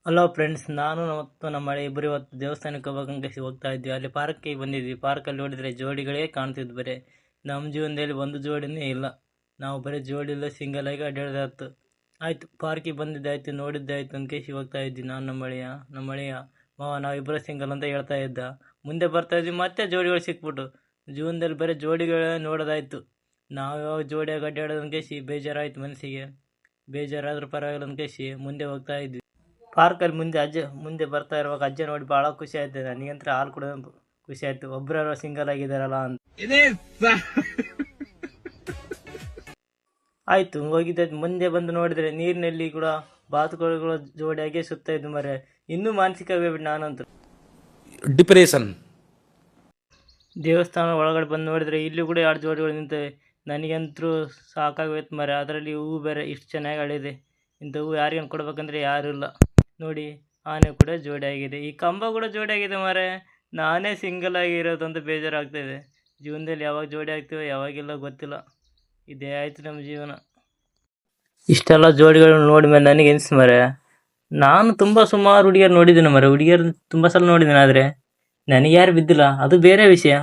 Hello friends, ನಾನು ಮತ್ತು ನಮ್ಮ ಮಳೆ ಇಬ್ಬರು ಇವತ್ತು ದೇವಸ್ಥಾನಕ್ಕೆ ಹೋಗ್ಬೇಕಂತ ಹೋಗ್ತಾ ಇದ್ವಿ. ಅಲ್ಲಿ ಪಾರ್ಕ್ಗೆ ಬಂದಿದ್ವಿ. ಪಾರ್ಕಲ್ಲಿ ನೋಡಿದರೆ ಜೋಡಿಗಳೇ ಕಾಣ್ತಿದ್ವು. ಬರೀ ನಮ್ಮ ಜೀವನದಲ್ಲಿ ಒಂದು ಜೋಡಿನೇ ಇಲ್ಲ. ನಾವು ಬರೀ ಜೋಡಿ ಇಲ್ಲ, ಸಿಂಗಲ್ ಆಗಿ ಅಡ್ಡಾಡ್ದಾಯ್ತು. ಆಯಿತು, ಪಾರ್ಕಿಗೆ ಬಂದಿದ್ದಾಯ್ತು, ನೋಡಿದ್ದಾಯ್ತು ಅಂದ್ಕೇಸಿ ಹೋಗ್ತಾ ಇದ್ವಿ. ನಾನು ನಮ್ಮ ಮಳೆಯ ಮಾವ ನಾವಿಬ್ಬರು ಸಿಂಗಲ್ ಅಂತ ಹೇಳ್ತಾ ಇದ್ದ. ಮುಂದೆ ಬರ್ತಾ ಇದ್ವಿ, ಮತ್ತೆ ಜೋಡಿಗಳು ಸಿಕ್ಬಿಟ್ಟು. ಜೀವನದಲ್ಲಿ ಬರೀ ಜೋಡಿಗಳೇ ನೋಡೋದಾಯ್ತು. ನಾವು ಯಾವಾಗ ಜೋಡಿಯಾಗಿ ಅಡ್ಡಾಡೋದು ಅಂದ್ಕೇಸಿ ಬೇಜಾರಾಯ್ತು ಮನಸ್ಸಿಗೆ. ಬೇಜಾರಾದ್ರೂ ಪರವಾಗಿಲ್ಲ ಅಂದ್ಕೇಸಿ ಮುಂದೆ ಹೋಗ್ತಾ ಇದ್ವಿ. ಪಾರ್ಕಲ್ಲಿ ಮುಂದೆ ಬರ್ತಾ ಇರುವಾಗ ಅಜ್ಜ ನೋಡಿ ಭಾಳ ಖುಷಿ ಆಯ್ತು. ನನಗಂತ್ರ ಹಾಲು ಕೂಡ ಖುಷಿ ಆಯ್ತು. ಒಬ್ಬರು ಸಿಂಗಲ್ ಆಗಿದ್ದಾರಲ್ಲ ಅಂತ. ಆಯ್ತು, ಹೋಗಿದ್ದಾಯ್ತು. ಮುಂದೆ ಬಂದು ನೋಡಿದ್ರೆ ನೀರಿನಲ್ಲಿ ಕೂಡ ಬಾತುಕೋಳಿಗಳು ಜೋಡಿಯಾಗಿ ಸುತ್ತಾ ಇದ್ದು ಮರೆ. ಇನ್ನೂ ಮಾನಸಿಕ ಆಗ್ಬಿಟ್ಟು ನಾನಂತೂ. ಡಿಪ್ರೆಷನ್. ದೇವಸ್ಥಾನ ಒಳಗಡೆ ಬಂದು ನೋಡಿದ್ರೆ ಇಲ್ಲಿ ಕೂಡ 2 ಜೋಡಿಗಳು ನಿಂತವೆ. ನನಗಂತೂ ಸಾಕಾಗೋಯ್ತು ಮರೆ. ಅದರಲ್ಲಿ ಹೂವು ಬೇರೆ ಇಷ್ಟು ಚೆನ್ನಾಗಿ ಅಳಿದೆ. ಇಂಥ ಹೂವು ಯಾರಿಗೇನು ಕೊಡ್ಬೇಕಂದ್ರೆ ಯಾರೂ ಇಲ್ಲ. ನೋಡಿ, ಆನೆ ಕೂಡ ಜೋಡಿಯಾಗಿದೆ, ಈ ಕಂಬ ಕೂಡ ಜೋಡಿಯಾಗಿದೆ ಮಾರೆ. ನಾನೇ ಸಿಂಗಲ್ ಆಗಿರೋದು ಅಂತ ಬೇಜಾರಾಗ್ತಾಯಿದೆ. ಜೀವನದಲ್ಲಿ ಯಾವಾಗ ಜೋಡಿ ಆಗ್ತೀವೋ ಯಾವಾಗಿಲ್ಲ ಗೊತ್ತಿಲ್ಲ. ಇದೇ ಆಯಿತು ನಮ್ಮ ಜೀವನ. ಇಷ್ಟೆಲ್ಲ ಜೋಡಿಗಳು ನೋಡಿ ಮೇಲೆ ನನಗೆ ಅನಿಸ್ತು ಮರೆ, ನಾನು ಸುಮಾರು ಹುಡುಗಿಯರು ನೋಡಿದ್ದೀನಿ ಮರೆ. ಹುಡುಗಿಯರು ತುಂಬ ಸಲ ನೋಡಿದ್ದೀನಿ, ಆದರೆ ನನಗೆ ಯಾರು ಬಿದ್ದಿಲ್ಲ, ಅದು ಬೇರೆ ವಿಷಯ.